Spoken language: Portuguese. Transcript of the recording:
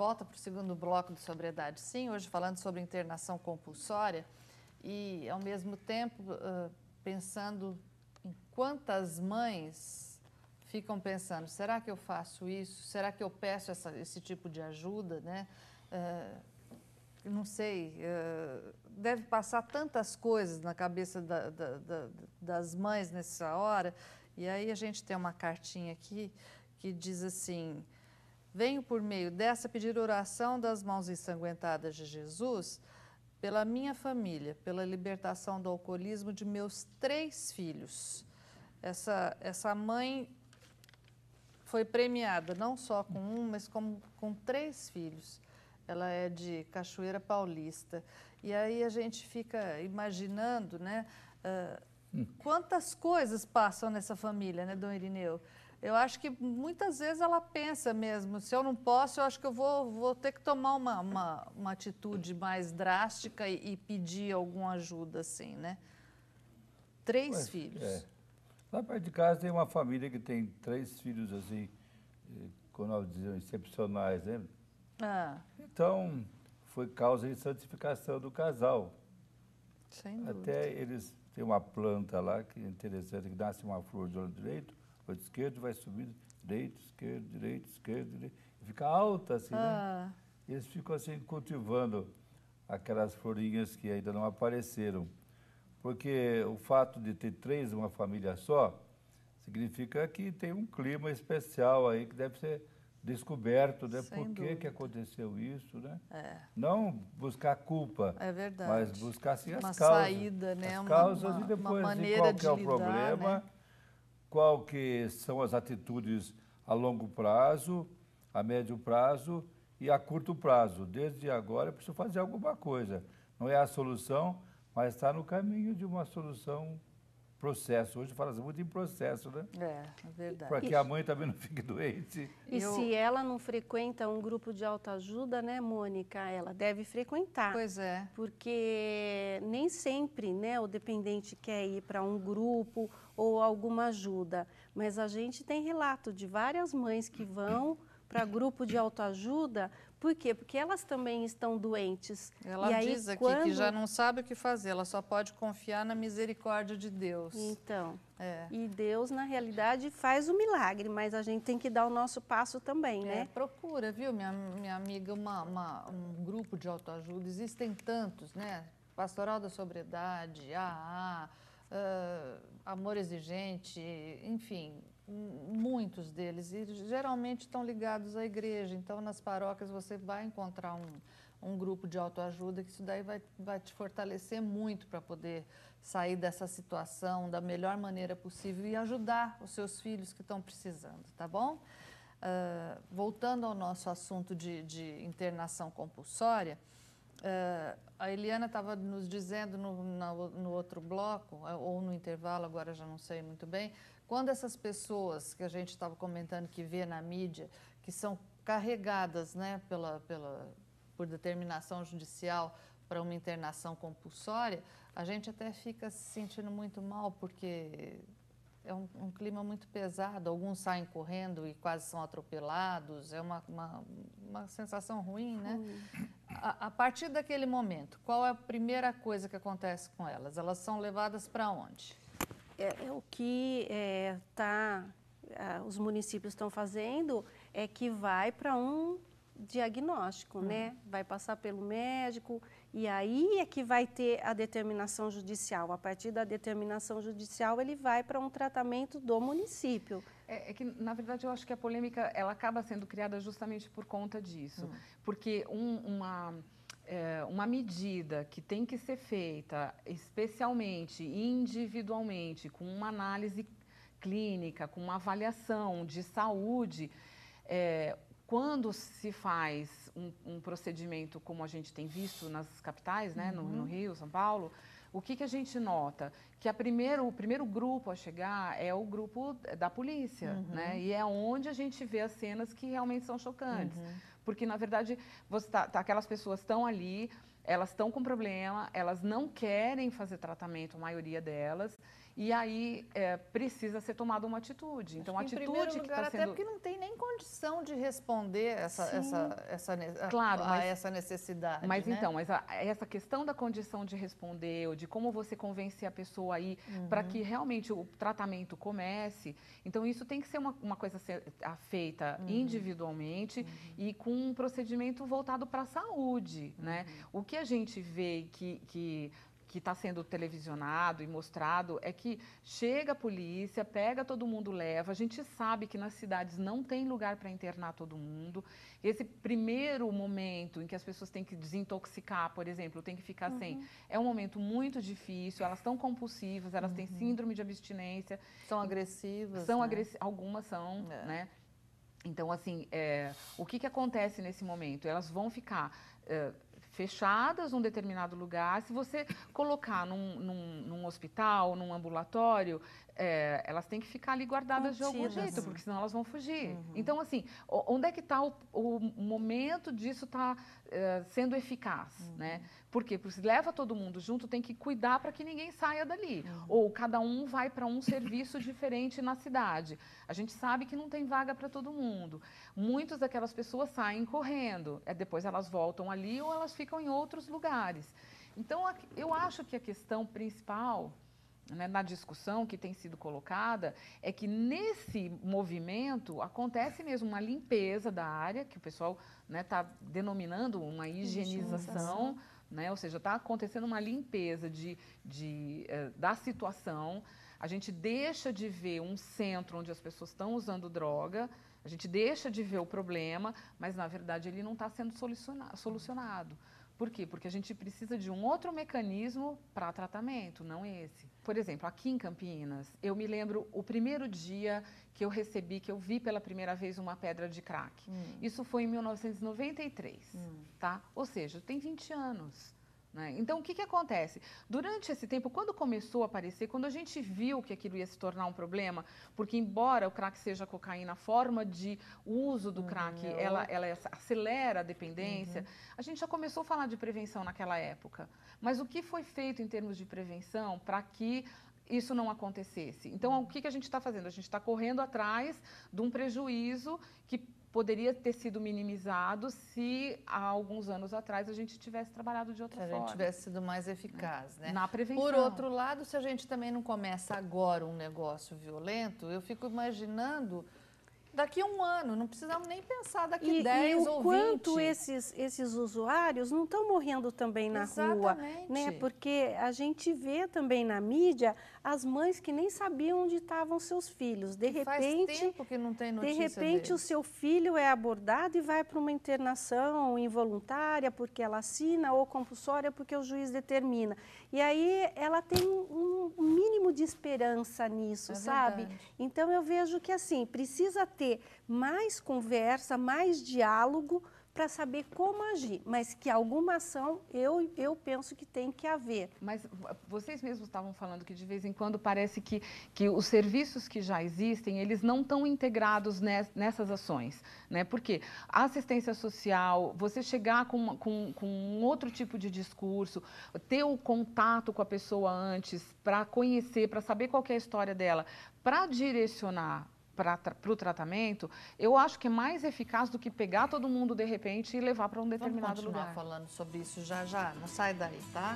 volta para o segundo bloco do Sobriedade Sim, hoje falando sobre internação compulsória e, ao mesmo tempo, pensando em quantas mães ficam pensando, será que eu faço isso? Será que eu peço esse tipo de ajuda, né? Não sei, deve passar tantas coisas na cabeça das mães nessa hora. E aí a gente tem uma cartinha aqui que diz assim: venho por meio dessa pedir oração das mãos ensanguentadas de Jesus pela minha família, pela libertação do alcoolismo de meus 3 filhos. Essa mãe foi premiada não só com um, mas com 3 filhos. Ela é de Cachoeira Paulista. E aí a gente fica imaginando, né, quantas coisas passam nessa família, né, Dom Irineu? Eu acho que muitas vezes ela pensa mesmo, se eu não posso, eu acho que eu vou ter que tomar uma atitude mais drástica e pedir alguma ajuda, assim, né? 3 filhos. Lá perto de casa tem uma família que tem 3 filhos, assim, como nós dizemos, excepcionais, né? Então, foi causa de santificação do casal. Sem dúvida. Até eles têm uma planta lá, que é interessante, que nasce uma flor do lado direito, do lado esquerdo, vai subindo, direito, esquerdo, direito, e fica alta assim, né? E eles ficam assim cultivando aquelas florinhas que ainda não apareceram. Porque o fato de ter 3 uma família só, significa que tem um clima especial aí que deve ser descoberto, né? Por que aconteceu isso, né? Não buscar culpa, mas buscar assim, as causas. Saída, né? As causas e depois ver qual que é o problema, né? qual que são as atitudes a longo prazo, a médio prazo e a curto prazo. Desde agora eu preciso fazer alguma coisa. Não é a solução, mas está no caminho de uma solução. Processo. Hoje fala muito em processo, né? É verdade. Para que a mãe também não fique doente. E se ela não frequenta um grupo de autoajuda, né, Mônica, ela deve frequentar. Pois é. Porque nem sempre, né, o dependente quer ir para um grupo ou alguma ajuda. Mas a gente tem relato de várias mães que vão para grupo de autoajuda. Por quê? Porque elas também estão doentes. Ela diz aqui que já não sabe o que fazer, ela só pode confiar na misericórdia de Deus. Então, e Deus, na realidade, faz o milagre, mas a gente tem que dar o nosso passo também, né? Procura, viu, minha amiga, um grupo de autoajuda, existem tantos, né? Pastoral da Sobriedade, Amor Exigente, enfim, muitos deles, e geralmente estão ligados à igreja. Então, nas paróquias você vai encontrar um grupo de autoajuda, que isso daí vai te fortalecer muito para poder sair dessa situação da melhor maneira possível e ajudar os seus filhos que estão precisando, tá bom? Voltando ao nosso assunto de internação compulsória, a Eliana estava nos dizendo no outro bloco, ou no intervalo, agora já não sei muito bem, quando essas pessoas que a gente estava comentando, que vê na mídia, que são carregadas, né, por determinação judicial para uma internação compulsória, a gente até fica se sentindo muito mal, porque é um clima muito pesado, alguns saem correndo e quase são atropelados, é uma sensação ruim, né? A partir daquele momento, qual é a primeira coisa que acontece com elas? Elas são levadas para onde? O que os municípios estão fazendo é que vai para um diagnóstico, né? Vai passar pelo médico e aí é que vai ter a determinação judicial. A partir da determinação judicial, ele vai para um tratamento do município. É que, na verdade, eu acho que a polêmica ela acaba sendo criada justamente por conta disso. Porque uma medida que tem que ser feita especialmente, individualmente, com uma análise clínica, com uma avaliação de saúde, quando se faz um procedimento como a gente tem visto nas capitais, né, no Rio, São Paulo, o que a gente nota? Que o primeiro grupo a chegar é o grupo da polícia, né? E é onde a gente vê as cenas que realmente são chocantes. Porque, na verdade, aquelas pessoas estão ali, elas estão com problema, elas não querem fazer tratamento, a maioria delas, e aí precisa ser tomada uma atitude. Então, a atitude em primeiro lugar, que está sendo... até porque não tem nem condição de responder Claro, a essa necessidade. Mas né? então, essa questão da condição de responder, ou de como você convencer a pessoa aí para que realmente o tratamento comece, então isso tem que ser uma coisa feita individualmente e com um procedimento voltado para a saúde, né? O que a gente vê que está sendo televisionado e mostrado é que chega a polícia, pega todo mundo, leva. A gente sabe que nas cidades não tem lugar para internar todo mundo. Esse primeiro momento em que as pessoas têm que desintoxicar, por exemplo, tem que ficar sem, é um momento muito difícil. Elas estão compulsivas, elas têm síndrome de abstinência. São agressivas. São né? Algumas são, né? Então, assim, o que acontece nesse momento? Elas vão ficar... fechadas num determinado lugar. Se você colocar num hospital, num ambulatório, elas têm que ficar ali guardadas de algum jeito, porque senão elas vão fugir. Então, assim, onde é que está o momento disso estar sendo eficaz, né? Por quê? Porque se leva todo mundo junto, tem que cuidar para que ninguém saia dali. Ou cada um vai para um serviço diferente na cidade. A gente sabe que não tem vaga para todo mundo. Muitas daquelas pessoas saem correndo. Depois elas voltam ali ou elas ficam em outros lugares. Então, eu acho que a questão principal, né, na discussão que tem sido colocada, é que nesse movimento acontece mesmo uma limpeza da área, que o pessoal está denominando uma higienização, né? Ou seja, está acontecendo uma limpeza da situação. A gente deixa de ver um centro onde as pessoas estão usando droga, a gente deixa de ver o problema, mas, na verdade, ele não está sendo solucionado. Por quê? Porque a gente precisa de um outro mecanismo para tratamento, não esse. Por exemplo, aqui em Campinas, eu me lembro o primeiro dia que eu vi pela primeira vez uma pedra de crack. Isso foi em 1993, tá? Ou seja, tem 20 anos. Né? Então, o que acontece? Durante esse tempo, quando começou a aparecer, quando a gente viu que aquilo ia se tornar um problema, porque embora o crack seja cocaína, a forma de uso do crack, ela acelera a dependência, a gente já começou a falar de prevenção naquela época. Mas o que foi feito em termos de prevenção para que isso não acontecesse? Então, o que a gente está fazendo? A gente está correndo atrás de um prejuízo que poderia ter sido minimizado se há alguns anos atrás a gente tivesse trabalhado de outra forma. Se a gente tivesse sido mais eficaz, né? Na prevenção. Por outro lado, se a gente também não começa agora um negócio violento, eu fico imaginando daqui a um ano, não precisamos nem pensar daqui 10 ou 20. E o quanto esses usuários não estão morrendo também na rua, né? Porque a gente vê também na mídia as mães que nem sabiam onde estavam seus filhos. De repente, faz tempo que não tem notícia de repente deles. O seu filho é abordado e vai para uma internação involuntária porque ela assina ou compulsória porque o juiz determina. E aí ela tem um mínimo de esperança nisso, sabe? Verdade. Então eu vejo que assim, precisa ter mais conversa, mais diálogo para saber como agir, mas que alguma ação eu penso que tem que haver. Mas vocês mesmos estavam falando que de vez em quando parece que os serviços que já existem, eles não estão integrados nessas ações, né? Porque a assistência social, você chegar com um outro tipo de discurso, ter o contato com a pessoa antes, para conhecer, para saber qual que é a história dela, para direcionar para o tratamento, eu acho que é mais eficaz do que pegar todo mundo de repente e levar para um determinado lugar. Vamos continuar falando sobre isso já já, não sai daí, tá?